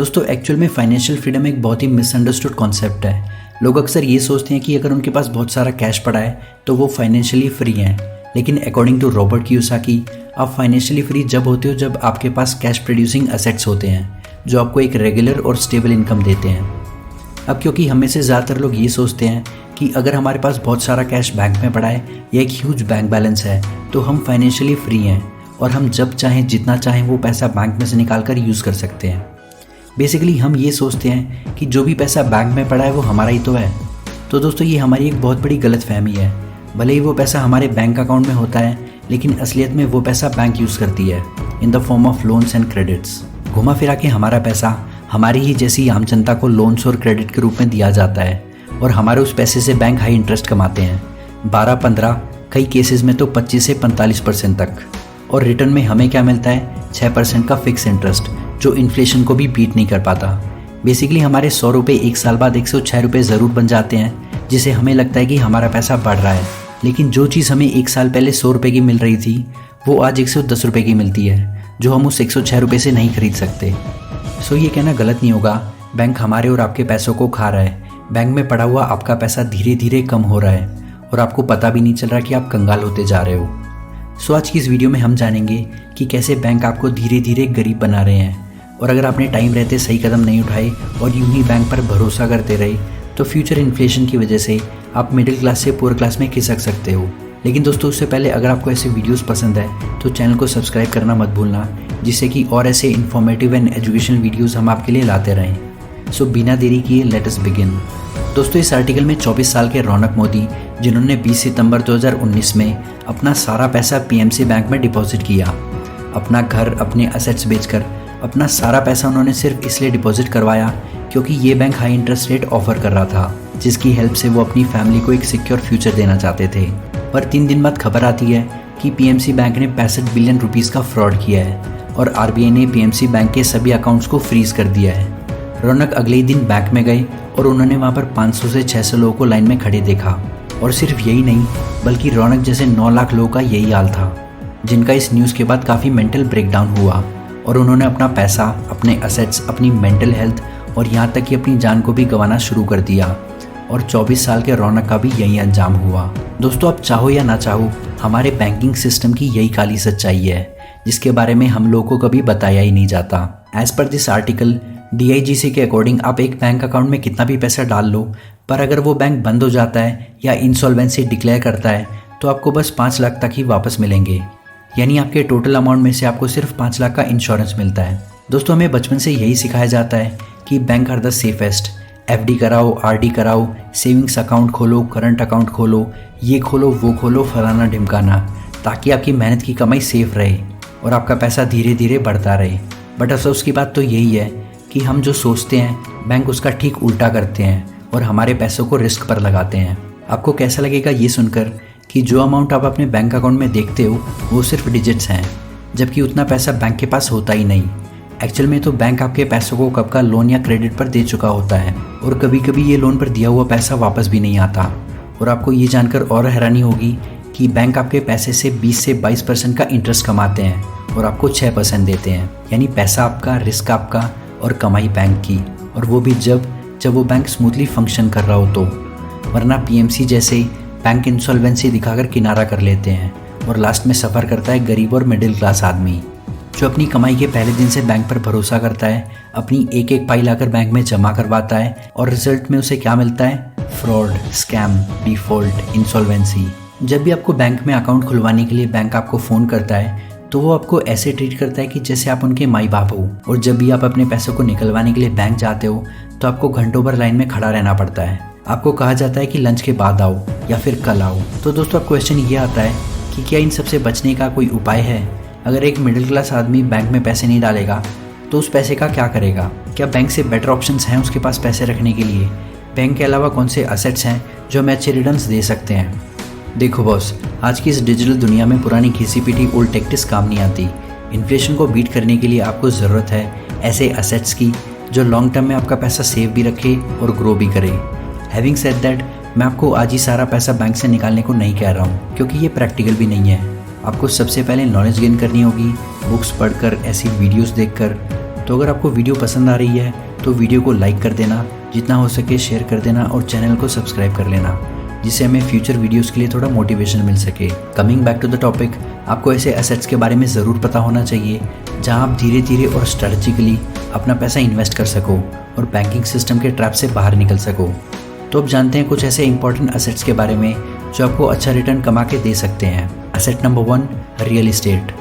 दोस्तों एक्चुअल में financial freedom एक बहुत ही मिसअंडरस्टूड कॉन्सेप्ट है। लोग अक्सर ये सोचते हैं कि अगर उनके पास बहुत सारा कैश पड़ा है तो वो फाइनेंशियली फ्री हैं। लेकिन अकॉर्डिंग टू रॉबर्ट कियोसाकी, आप फाइनेंशियली फ्री जब होते हो जब आपके पास कैश प्रोड्यूसिंग एसेट्स होते हैं जो आपको एक रेगुलर और स्टेबल इनकम देते हैं। अब क्योंकि हमें से ज़्यादातर लोग ये सोचते हैं कि अगर हमारे पास बहुत सारा कैश बैंक में पड़ा है या एक ह्यूज बैंक बैलेंस है तो हम फाइनेंशियली फ्री हैं और हम जब चाहें जितना चाहें वो पैसा बैंक में से निकाल कर यूज़ कर सकते हैं। बेसिकली हम ये सोचते हैं कि जो भी पैसा बैंक में पड़ा है वो हमारा ही तो है। तो दोस्तों ये हमारी एक बहुत बड़ी गलतफहमी है। भले ही वो पैसा हमारे बैंक अकाउंट में होता है लेकिन असलियत में वो पैसा बैंक यूज़ करती है in the form of loans and credits. घुमा फिरा के हमारा पैसा हमारी ही जैसी आम जनता को लोन्स और क्रेडिट के रूप में दिया जाता है और हमारे उस पैसे से बैंक हाई इंटरेस्ट कमाते हैं, 12-15, कई केसेस में तो 25 से 45% तक। और रिटर्न में हमें क्या मिलता है? 6% का फिक्स इंटरेस्ट जो इन्फ्लेशन को भी बीट नहीं कर पाता। बेसिकली हमारे 100 रुपये एक साल बाद 106 रुपये ज़रूर बन जाते हैं, जिसे हमें लगता है कि हमारा पैसा बढ़ रहा है। लेकिन जो चीज़ हमें एक साल पहले 100 रुपये की मिल रही थी वो आज 110 रुपये की मिलती है, जो हम उस 106 रुपये से नहीं खरीद सकते। सो ये कहना गलत नहीं होगा बैंक हमारे और आपके पैसों को खा रहा है। बैंक में पड़ा हुआ आपका पैसा धीरे धीरे कम हो रहा है और आपको पता भी नहीं चल रहा कि आप कंगाल होते जा रहे हो। सो आज की इस वीडियो में हम जानेंगे कि कैसे बैंक आपको धीरे धीरे गरीब बना रहे हैं। और अगर आपने टाइम रहते सही कदम नहीं उठाए और यूं ही बैंक पर भरोसा करते रहे तो फ्यूचर इन्फ्लेशन की वजह से आप मिडिल क्लास से पुअर क्लास में खिसक सकते हो। लेकिन दोस्तों उससे पहले अगर आपको ऐसे वीडियोस पसंद है तो चैनल को सब्सक्राइब करना मत भूलना, जिससे कि और ऐसे इन्फॉर्मेटिव एंड एजुकेशनल वीडियोस हम आपके लिए लाते रहें। सो बिना देरी किए लेट अस बिगिन। दोस्तों इस आर्टिकल में 24 साल के रौनक मोदी, जिन्होंने 20 सितंबर 2019 में अपना सारा पैसा पीएमसी बैंक में डिपॉजिट किया। अपना घर, अपने असेट्स बेचकर अपना सारा पैसा उन्होंने सिर्फ इसलिए डिपॉजिट करवाया क्योंकि ये bank high interest rate offer कर रहा था, जिसकी हेल्प से वो अपनी फैमिली को एक सिक्योर फ्यूचर देना चाहते थे। पर 3 दिन बाद खबर आती है कि पीएमसी बैंक ने 65 बिलियन रुपीज़ का फ्रॉड किया है और आरबीआई ने पीएमसी बैंक के सभी अकाउंट्स को फ्रीज कर दिया है। रौनक अगले ही दिन बैंक में गए और उन्होंने वहाँ पर 500 से 600 लोगों को लाइन में खड़े देखा। और सिर्फ यही नहीं बल्कि रौनक जैसे 9 लाख लोगों का यही हाल था, जिनका इस न्यूज़ के बाद काफ़ी मेंटल ब्रेकडाउन हुआ और उन्होंने अपना पैसा, अपने असेट्स, अपनी मेंटल हेल्थ और यहाँ तक कि अपनी जान को भी गंवाना शुरू कर दिया। और 24 साल के रौनक का भी यही अंजाम हुआ। दोस्तों आप चाहो या ना चाहो हमारे बैंकिंग सिस्टम की यही काली सच्चाई है, जिसके बारे में हम लोगों को कभी बताया ही नहीं जाता। As per this article DIGC के अकॉर्डिंग आप एक बैंक अकाउंट में कितना भी पैसा डाल लो, पर अगर वो बैंक बंद हो जाता है या इंसॉल्वेंसी डिक्लेयर करता है तो आपको बस 5 लाख तक ही वापस मिलेंगे। यानी आपके टोटल अमाउंट में से आपको सिर्फ 5 लाख का इंश्योरेंस मिलता है। दोस्तों हमें बचपन से यही सिखाया जाता है कि bank are the safest. FD कराओ, RD कराओ, सेविंग्स अकाउंट खोलो, करंट अकाउंट खोलो, ये खोलो वो खोलो, फलाना ढिमकाना, ताकि आपकी मेहनत की कमाई सेफ रहे और आपका पैसा धीरे धीरे बढ़ता रहे। बट अफसोस की बात तो यही है कि हम जो सोचते हैं बैंक उसका ठीक उल्टा करते हैं और हमारे पैसों को रिस्क पर लगाते हैं। आपको कैसा लगेगा ये सुनकर कि जो अमाउंट आप अपने बैंक अकाउंट में देखते हो वो सिर्फ डिजिट्स हैं, जबकि उतना पैसा बैंक के पास होता ही नहीं। एक्चुअल में तो बैंक आपके पैसों को कब का लोन या क्रेडिट पर दे चुका होता है और कभी कभी ये लोन पर दिया हुआ पैसा वापस भी नहीं आता। और आपको ये जानकर और हैरानी होगी कि बैंक आपके पैसे से 20 से 22% का इंटरेस्ट कमाते हैं और आपको 6% देते हैं। यानी पैसा आपका, रिस्क आपका और कमाई बैंक की, और वो भी जब वो बैंक स्मूथली फंक्शन कर रहा हो तो। वरना पीएमसी जैसे बैंक इंसॉल्वेंसी दिखाकर किनारा कर लेते हैं और लास्ट में सफ़र करता है गरीब और मिडिल क्लास आदमी, जो अपनी कमाई के पहले दिन से बैंक पर भरोसा करता है, अपनी एक एक पाई लाकर बैंक में जमा करवाता है और रिजल्ट में उसे क्या मिलता है? Fraud, scam, default, insolvency. जब भी आपको बैंक में अकाउंट खुलवाने के लिए बैंक आपको फ़ोन करता है तो वो आपको ऐसे ट्रीट करता है कि जैसे आप उनके माई बाप हो। और जब भी आप अपने पैसों को निकलवाने के लिए बैंक जाते हो तो आपको घंटों भर लाइन में खड़ा रहना पड़ता है। आपको कहा जाता है कि लंच के बाद आओ या फिर कल आओ। तो दोस्तों अब क्वेश्चन ये आता है कि क्या इन सबसे बचने का कोई उपाय है? अगर एक मिडिल क्लास आदमी बैंक में पैसे नहीं डालेगा तो उस पैसे का क्या करेगा? क्या बैंक से बेटर ऑप्शंस हैं उसके पास पैसे रखने के लिए? बैंक के अलावा कौन से असेट्स हैं जो हमें अच्छे रिटर्न्स दे सकते हैं? देखो बॉस, आज की इस डिजिटल दुनिया में पुरानी घिसी पिटी ओल्ड टैक्टिक्स काम नहीं आती। इन्फ्लेशन को बीट करने के लिए आपको ज़रूरत है ऐसे असेट्स की जो लॉन्ग टर्म में आपका पैसा सेव भी रखे और ग्रो भी करे। हैविंग सेड दैट, मैं आपको आज ही सारा पैसा बैंक से निकालने को नहीं कह रहा हूँ, क्योंकि ये प्रैक्टिकल भी नहीं है। आपको सबसे पहले नॉलेज गेन करनी होगी, बुक्स पढ़कर, ऐसी वीडियोस देखकर, तो अगर आपको वीडियो पसंद आ रही है तो वीडियो को लाइक कर देना, जितना हो सके शेयर कर देना और चैनल को सब्सक्राइब कर लेना, जिससे हमें फ्यूचर वीडियोस के लिए थोड़ा मोटिवेशन मिल सके। Coming back to the topic, आपको ऐसे एसेट्स के बारे में ज़रूर पता होना चाहिए जहां आप धीरे धीरे और स्ट्रेटजिकली अपना पैसा इन्वेस्ट कर सको और बैंकिंग सिस्टम के ट्रैप से बाहर निकल सको। तो अब जानते हैं कुछ ऐसे इंपॉर्टेंट एसेट्स के बारे में जो आपको अच्छा रिटर्न कमा के दे सकते हैं। Asset number 1, real estate.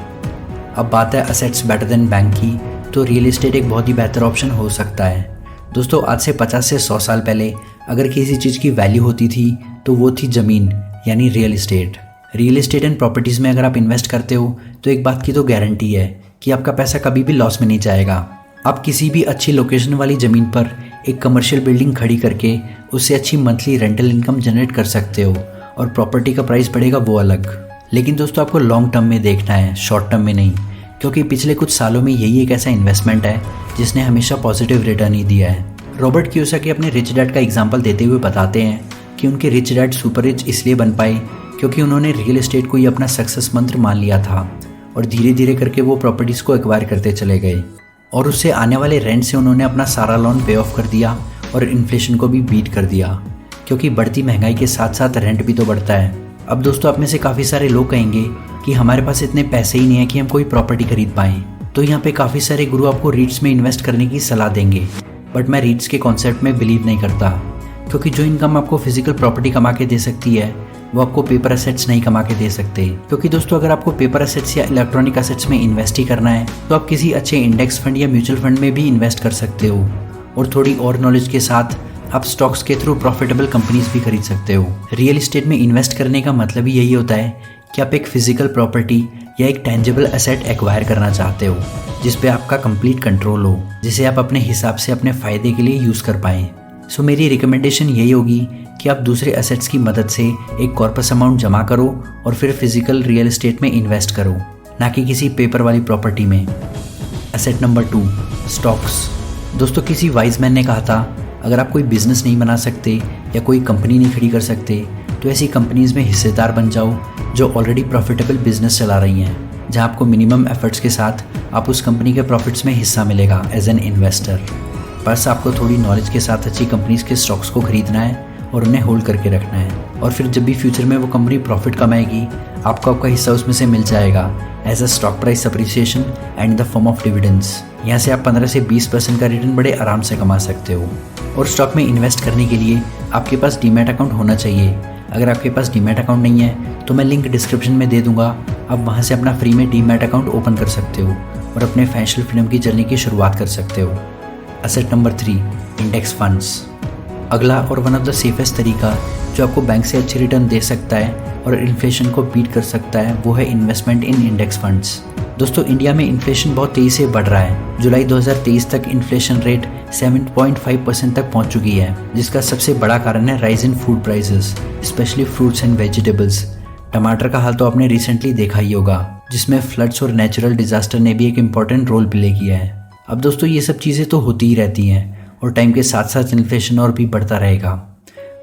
अब बात है एसेट्स बेटर देन बैंक की, तो रियल इस्टेट एक बहुत ही बेहतर ऑप्शन हो सकता है। दोस्तों, आज से 50 से 100 साल पहले अगर किसी चीज़ की वैल्यू होती थी तो वो थी ज़मीन, यानी real estate. Real estate and properties में अगर आप इन्वेस्ट करते हो तो एक बात की तो गारंटी है कि आपका पैसा कभी भी लॉस में नहीं जाएगा। आप किसी भी अच्छी लोकेशन वाली ज़मीन पर एक कमर्शियल बिल्डिंग खड़ी करके उससे अच्छी मंथली रेंटल इनकम जनरेट कर सकते हो और प्रॉपर्टी का प्राइस बढ़ेगा वो अलग। लेकिन दोस्तों, आपको लॉन्ग टर्म में देखना है, शॉर्ट टर्म में नहीं, क्योंकि पिछले कुछ सालों में यही एक ऐसा इन्वेस्टमेंट है जिसने हमेशा पॉजिटिव रिटर्न ही दिया है। रॉबर्ट कियोसाकी अपने रिच डैड का एग्जाम्पल देते हुए बताते हैं कि उनके रिच डैड सुपर रिच इसलिए बन पाए क्योंकि उन्होंने रियल एस्टेट को ही अपना सक्सेस मंत्र मान लिया था और धीरे धीरे करके वो प्रॉपर्टीज़ को एक्वायर करते चले गए और उससे आने वाले रेंट से उन्होंने अपना सारा लोन पे ऑफ कर दिया और इन्फ्लेशन को भी बीट कर दिया, क्योंकि बढ़ती महंगाई के साथ साथ रेंट भी तो बढ़ता है। अब दोस्तों, आप में से काफ़ी सारे लोग कहेंगे कि हमारे पास इतने पैसे ही नहीं है कि हम कोई प्रॉपर्टी खरीद पाएँ। तो यहाँ पे काफ़ी सारे गुरु आपको रीट्स में इन्वेस्ट करने की सलाह देंगे, बट मैं रीट्स के कॉन्सेप्ट में बिलीव नहीं करता, क्योंकि जो इनकम आपको फिजिकल प्रॉपर्टी कमा के दे सकती है वो आपको पेपर एसेट्स नहीं कमा के दे सकते। क्योंकि दोस्तों, अगर आपको पेपर एसेट्स या इलेक्ट्रॉनिक एसेट्स में इन्वेस्ट ही करना है तो आप किसी अच्छे इंडेक्स फंड या म्यूचुअल फंड में भी इन्वेस्ट कर सकते हो और थोड़ी और नॉलेज के साथ आप स्टॉक्स के थ्रू प्रॉफिटेबल कंपनीज भी खरीद सकते हो। रियल एस्टेट में इन्वेस्ट करने का मतलब ही यही होता है कि आप एक फिजिकल प्रॉपर्टी या एक टेंजिबल एसेट एक्वायर करना चाहते हो जिस पे आपका कंप्लीट कंट्रोल हो, जिसे आप अपने हिसाब से अपने फ़ायदे के लिए यूज़ कर पाएँ। सो मेरी रिकमेंडेशन यही होगी कि आप दूसरे एसेट्स की मदद से एक कॉर्पस अमाउंट जमा करो और फिर फिजिकल रियल एस्टेट में इन्वेस्ट करो, ना कि किसी पेपर वाली प्रॉपर्टी में। Asset number 2, stocks. दोस्तों, किसी वाइज मैन ने कहा था, अगर आप कोई बिजनेस नहीं बना सकते या कोई कंपनी नहीं खड़ी कर सकते तो ऐसी कंपनीज में हिस्सेदार बन जाओ जो ऑलरेडी प्रॉफिटेबल बिजनेस चला रही हैं, जहां आपको मिनिमम एफर्ट्स के साथ आप उस कंपनी के प्रॉफिट्स में हिस्सा मिलेगा एज एन इन्वेस्टर। बस आपको थोड़ी नॉलेज के साथ अच्छी कंपनीज के स्टॉक्स को खरीदना है और उन्हें होल्ड करके रखना है, और फिर जब भी फ्यूचर में वो कंपनी प्रॉफिट कमाएगी आपको आपका हिस्सा उसमें से मिल जाएगा as a stock price appreciation and the form of dividends. यहाँ से आप 15 से 20% का रिटर्न बड़े आराम से कमा सकते हो। और स्टॉक में इन्वेस्ट करने के लिए आपके पास डीमैट अकाउंट होना चाहिए। अगर आपके पास डीमैट अकाउंट नहीं है तो मैं लिंक डिस्क्रिप्शन में दे दूंगा, आप वहाँ से अपना फ्री में डीमैट अकाउंट ओपन कर सकते हो और अपने फाइनेंशियल फ्रीडम की जर्नी की शुरुआत कर सकते हो। Asset number 3, index funds. अगला और वन ऑफ द सेफेस्ट तरीका जो आपको बैंक से अच्छे रिटर्न दे सकता है और इन्फ्लेशन को बीट कर सकता है वो है इन्वेस्टमेंट इन इंडेक्स फंड्स। दोस्तों, इंडिया में इन्फ्लेशन बहुत तेज़ी से बढ़ रहा है। जुलाई 2023 तक इन्फ्लेशन रेट 7.5% तक पहुंच चुकी है, जिसका सबसे बड़ा कारण है rise in food prices, specially fruits and vegetables. टमाटर का हाल तो आपने रिसेंटली देखा ही होगा, जिसमें फ्लड्स और नेचुरल डिजास्टर ने भी एक इम्पॉर्टेंट रोल प्ले किया है। अब दोस्तों, ये सब चीज़ें तो होती ही रहती हैं और टाइम के साथ साथ इन्फ्लेशन और भी बढ़ता रहेगा,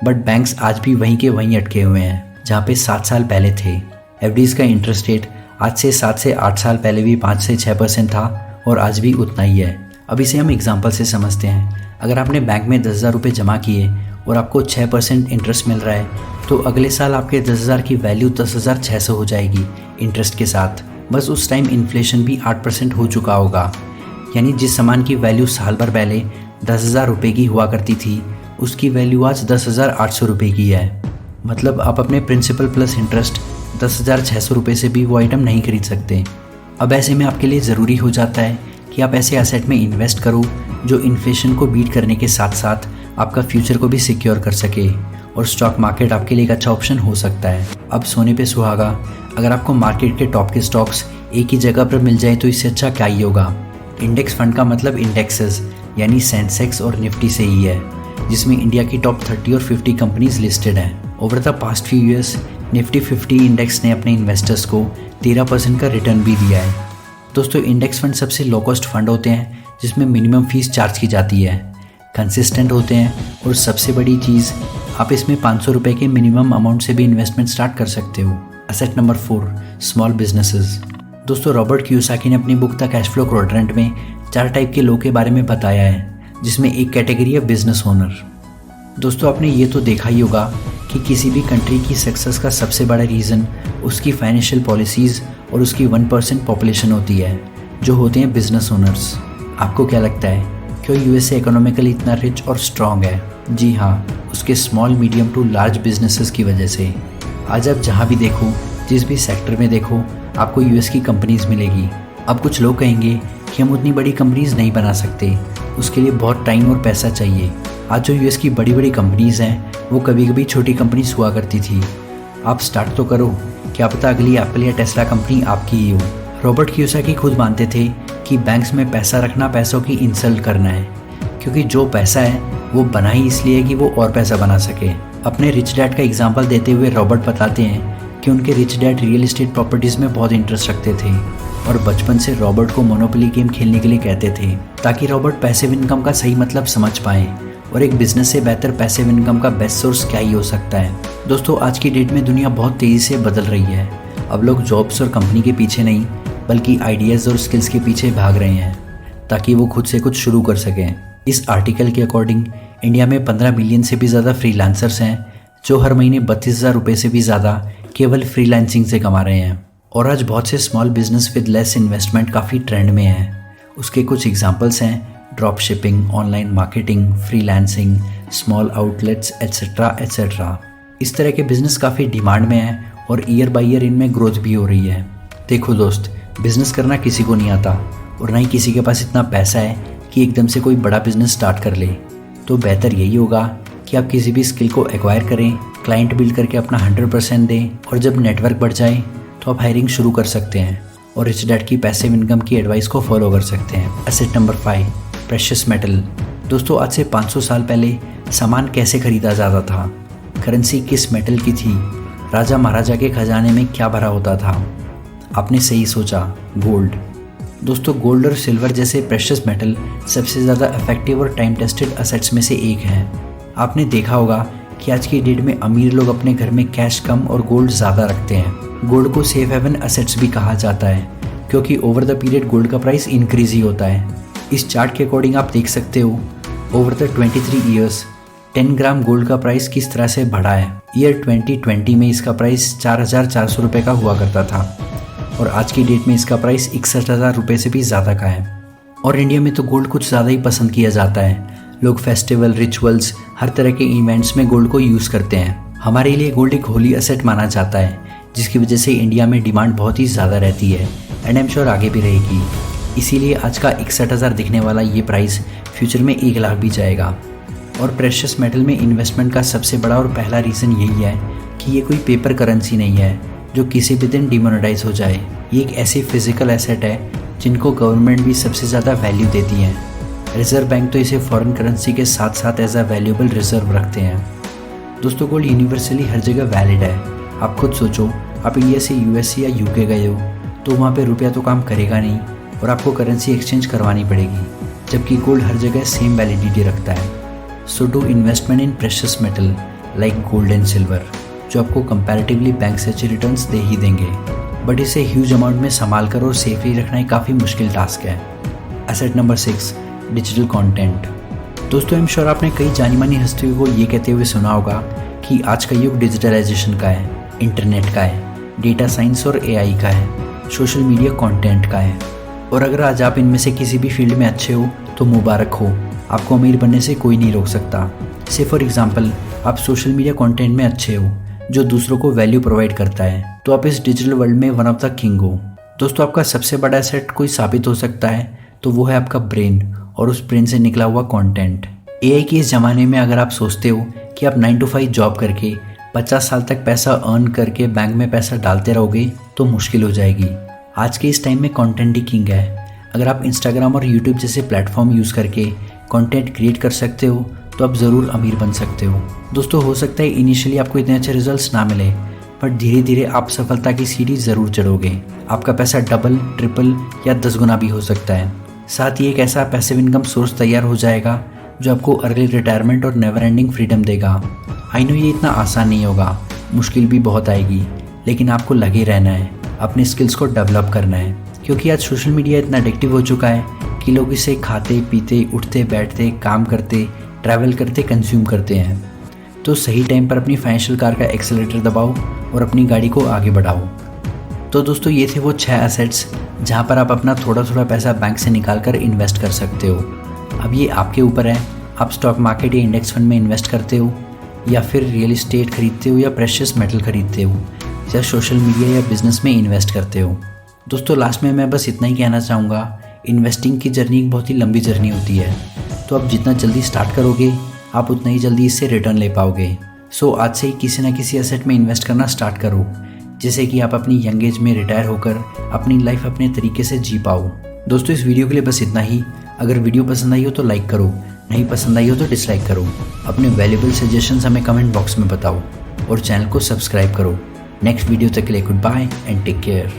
बट बैंक्स आज भी वहीं के वहीं अटके हुए हैं जहाँ पे 7 साल पहले थे। एफडीज का इंटरेस्ट रेट आज से 7 से 8 साल पहले भी 5 से 6% था और आज भी उतना ही है। अब इसे हम एग्जांपल से समझते हैं। अगर आपने बैंक में 10,000 रुपये जमा किए और आपको 6% इंटरेस्ट मिल रहा है तो अगले साल आपके 10,000 की वैल्यू 10,600 हो जाएगी इंटरेस्ट के साथ। बस उस टाइम इन्फ्लेशन भी 8% हो चुका होगा, यानी जिस सामान की वैल्यू साल भर पहले 10,000 रुपये की हुआ करती थी उसकी वैल्यू आज 10,800 रुपये की है। मतलब आप अपने प्रिंसिपल प्लस इंटरेस्ट 10,600 रुपये से भी वो आइटम नहीं खरीद सकते। अब ऐसे में आपके लिए ज़रूरी हो जाता है कि आप ऐसे एसेट में इन्वेस्ट करो जो इन्फ्लेशन को बीट करने के साथ साथ आपका फ्यूचर को भी सिक्योर कर सके, और स्टॉक मार्केट आपके लिए एक अच्छा ऑप्शन हो सकता है। अब सोने पे सुहागा, अगर आपको मार्केट के टॉप के स्टॉक्स एक ही जगह पर मिल जाए तो इससे अच्छा क्या ही होगा। इंडेक्स फंड का मतलब इंडेक्सेस यानी सेंसेक्स और निफ्टी से ही है, जिसमें इंडिया की टॉप 30 और 50 कंपनीज लिस्टेड हैं। Over the past few years Nifty 50 index ने अपने इन्वेस्टर्स को 13% का रिटर्न भी दिया है। दोस्तों, इंडेक्स फंड सबसे लो कॉस्ट फंड होते हैं जिसमें मिनिमम फीस चार्ज की जाती है, कंसिस्टेंट होते हैं और सबसे बड़ी चीज़ आप इसमें 500 रुपये के मिनिमम अमाउंट से भी इन्वेस्टमेंट स्टार्ट कर सकते हो। Asset number 4, small businesses. दोस्तों, रॉबर्ट कियोसाकी ने अपनी book the cash flow quadrant में 4 टाइप के लोग के बारे में बताया है, जिसमें एक कैटेगरी है बिजनेस ओनर। दोस्तों आपने ये तो देखा ही होगा कि किसी भी कंट्री की सक्सेस का सबसे बड़ा रीज़न उसकी फाइनेंशियल पॉलिसीज़ और उसकी 1% पॉपुलेशन होती है, जो होते हैं बिजनेस ओनर्स। आपको क्या लगता है, क्यों यूएसए इकोनॉमिकली इतना रिच और स्ट्रॉन्ग है? जी हाँ, उसके small medium to large businesses की वजह से। आज आप जहाँ भी देखो, जिस भी सेक्टर में देखो, आपको यूएस की कंपनीज मिलेगी। अब कुछ लोग कहेंगे कि हम उतनी बड़ी कंपनीज नहीं बना सकते, उसके लिए बहुत टाइम और पैसा चाहिए। आज जो यूएस की बड़ी बड़ी कंपनीज हैं, वो कभी कभी छोटी कंपनीज हुआ करती थी। आप स्टार्ट तो करो, क्या पता अगली एप्पल या टेस्ला कंपनी आपकी ही हो। रॉबर्ट कियोसाकी खुद मानते थे कि बैंक्स में पैसा रखना पैसों की इंसल्ट करना है, क्योंकि जो पैसा है वो बना ही इसलिए है कि वो और पैसा बना सके। अपने रिच डैड का एग्जाम्पल देते हुए रॉबर्ट बताते हैं कि उनके rich dad real estate properties में बहुत इंटरेस्ट रखते थे और बचपन से रॉबर्ट को मोनोपोली गेम खेलने के लिए कहते थे, ताकि रॉबर्ट पैसिव इनकम का सही मतलब समझ पाए और एक बिजनेस से बेहतर पैसिव इनकम का बेस्ट सोर्स क्या ही हो सकता है। दोस्तों आज की डेट में दुनिया बहुत तेज़ी से बदल रही है। अब लोग जॉब्स और कंपनी के पीछे नहीं, बल्कि आइडियाज़ और स्किल्स के पीछे भाग रहे हैं, ताकि वो खुद से कुछ शुरू कर सकें। इस आर्टिकल के अकॉर्डिंग इंडिया में 15 मिलियन से भी ज़्यादा फ्रीलांसर्स हैं, जो हर महीने 32,000 रुपये से भी ज़्यादा केवल फ्रीलांसिंग से कमा रहे हैं। और आज बहुत से small business with less investment काफ़ी ट्रेंड में हैं। उसके कुछ एग्जांपल्स हैं drop shipping, online marketing, freelancing, small outlets etcetera etcetera. इस तरह के बिजनेस काफ़ी डिमांड में हैं और ईयर बाय ईयर इनमें ग्रोथ भी हो रही है। देखो दोस्त, बिजनेस करना किसी को नहीं आता और ना ही किसी के पास इतना पैसा है कि एकदम से कोई बड़ा बिजनेस स्टार्ट कर ले। तो बेहतर यही होगा कि आप किसी भी स्किल को एक्वायर करें, क्लाइंट बिल्ड करके अपना 100% दें और जब नेटवर्क बढ़ जाए तो आप हायरिंग शुरू कर सकते हैं और रिच डैड की पैसिव इनकम की एडवाइस को फॉलो कर सकते हैं। Asset number 5, precious metal. दोस्तों आज से 500 साल पहले सामान कैसे खरीदा जाता था? करेंसी किस मेटल की थी? राजा महाराजा के खजाने में क्या भरा होता था? आपने सही सोचा, गोल्ड। दोस्तों गोल्ड और सिल्वर जैसे प्रेशियस मेटल सबसे ज़्यादा इफेक्टिव और टाइम टेस्टेड असेट्स में से एक हैं। आपने देखा होगा कि आज की डेट में अमीर लोग अपने घर में कैश कम और गोल्ड ज़्यादा रखते हैं। गोल्ड को सेफ हेवन असेट्स भी कहा जाता है, क्योंकि ओवर द पीरियड गोल्ड का प्राइस इंक्रीज ही होता है। इस चार्ट के अकॉर्डिंग आप देख सकते हो over the 23 years 10 gram gold का प्राइस किस तरह से बढ़ा है। ईयर 2020 में इसका प्राइस 4,400 रुपये का हुआ करता था और आज की डेट में इसका प्राइस 61,000 रुपये से भी ज़्यादा का है। और इंडिया में तो गोल्ड कुछ ज़्यादा ही पसंद किया जाता है। लोग फेस्टिवल, रिचुअल्स, हर तरह के इवेंट्स में गोल्ड को यूज़ करते हैं। हमारे लिए गोल्ड एक होली एसेट माना जाता है, जिसकी वजह से इंडिया में डिमांड बहुत ही ज़्यादा रहती है एंड आई एम श्योर आगे भी रहेगी। इसीलिए आज का 61,000 दिखने वाला ये प्राइस फ्यूचर में 1 लाख भी जाएगा। और प्रेशियस मेटल में इन्वेस्टमेंट का सबसे बड़ा और पहला रीज़न यही है कि ये कोई पेपर करेंसी नहीं है जो किसी भी दिन डिमोनेटाइज हो जाए। ये एक ऐसी फिजिकल एसेट है जिनको गवर्नमेंट भी सबसे ज़्यादा वैल्यू देती है। रिजर्व बैंक तो इसे फॉरेन करेंसी के साथ साथ एज अ वैल्यूएबल रिजर्व रखते हैं। दोस्तों गोल्ड यूनिवर्सली हर जगह वैलिड है। आप खुद सोचो, आप इंडिया से यूएस या यूके गए हो तो वहाँ पे रुपया तो काम करेगा नहीं और आपको करेंसी एक्सचेंज करवानी पड़ेगी, जबकि गोल्ड हर जगह सेम वैलिडिटी रखता है। So do investment in precious metal like gold and silver, जो आपको कंपैरेटिवली बैंक से अच्छे रिटर्न्स दे ही देंगे, बट इसे ह्यूज अमाउंट में संभाल कर और सेफली रखना एक काफ़ी मुश्किल टास्क है। Asset number 6, digital content. दोस्तों आई एम श्योर आपने कई जानी मानी हस्तियों को ये कहते हुए सुना होगा कि आज का युग डिजिटलाइजेशन का है, इंटरनेट का है, डेटा साइंस और एआई का है, सोशल मीडिया कंटेंट का है। और अगर आज आप इनमें से किसी भी फील्ड में अच्छे हो तो मुबारक हो, आपको अमीर बनने से कोई नहीं रोक सकता। से फॉर एग्जांपल आप सोशल मीडिया कंटेंट में अच्छे हो जो दूसरों को वैल्यू प्रोवाइड करता है, तो आप इस डिजिटल वर्ल्ड में वन ऑफ द किंग हो। दोस्तों आपका सबसे बड़ा एसेट कोई साबित हो सकता है तो वो है आपका ब्रेन और उस ब्रेन से निकला हुआ कंटेंट। एआई के इस ज़माने में अगर आप सोचते हो कि आप 9 to 5 जॉब करके 50 साल तक पैसा अर्न करके बैंक में पैसा डालते रहोगे तो मुश्किल हो जाएगी। आज के इस टाइम में कंटेंट ही किंग है। अगर आप इंस्टाग्राम और यूट्यूब जैसे प्लेटफॉर्म यूज़ करके कंटेंट क्रिएट कर सकते हो तो आप ज़रूर अमीर बन सकते हो। दोस्तों हो सकता है इनिशियली आपको इतने अच्छे रिजल्ट्स ना मिले, बट धीरे धीरे आप सफलता की सीढ़ी ज़रूर चढ़ोगे। आपका पैसा डबल, ट्रिपल या 10 गुना भी हो सकता है। साथ ही एक ऐसा पैसिव इनकम सोर्स तैयार हो जाएगा जो आपको अर्ली रिटायरमेंट और नेवर एंडिंग फ्रीडम देगा। आई नो ये इतना आसान नहीं होगा, मुश्किल भी बहुत आएगी, लेकिन आपको लगे रहना है, अपने स्किल्स को डेवलप करना है, क्योंकि आज सोशल मीडिया इतना एडिक्टिव हो चुका है कि कि लोग इसे खाते पीते उठते बैठते काम करते ट्रैवल करते कंज्यूम करते हैं। तो सही टाइम पर अपनी फाइनेंशियल कार का एक्सेलेरेटर दबाओ और अपनी गाड़ी को आगे बढ़ाओ। तो दोस्तों ये थे वो 6 एसेट्स जहाँ पर आप अपना थोड़ा थोड़ा पैसा बैंक से निकाल कर इन्वेस्ट कर सकते हो। अब ये आपके ऊपर है, आप स्टॉक मार्केट या इंडेक्स फंड में इन्वेस्ट करते हो या फिर रियल एस्टेट खरीदते हो या प्रेशियस मेटल खरीदते हो या सोशल मीडिया या बिजनेस में इन्वेस्ट करते हो। दोस्तों लास्ट में मैं बस इतना ही कहना चाहूँगा, इन्वेस्टिंग की जर्नी एक बहुत ही लंबी जर्नी होती है। तो आप जितना जल्दी स्टार्ट करोगे आप उतना ही जल्दी इससे रिटर्न ले पाओगे। सो आज से ही किसी ना किसी एसेट में इन्वेस्ट करना स्टार्ट करो, जिससे कि आप अपनी यंग एज में रिटायर होकर अपनी लाइफ अपने तरीके से जी पाओ। दोस्तों इस वीडियो के लिए बस इतना ही। अगर वीडियो पसंद आई हो तो लाइक करो, नहीं पसंद आई हो तो डिसलाइक करो। अपने वैल्यूएबल सजेशंस हमें कमेंट बॉक्स में बताओ और चैनल को सब्सक्राइब करो। नेक्स्ट वीडियो तक के लिए goodbye and take care.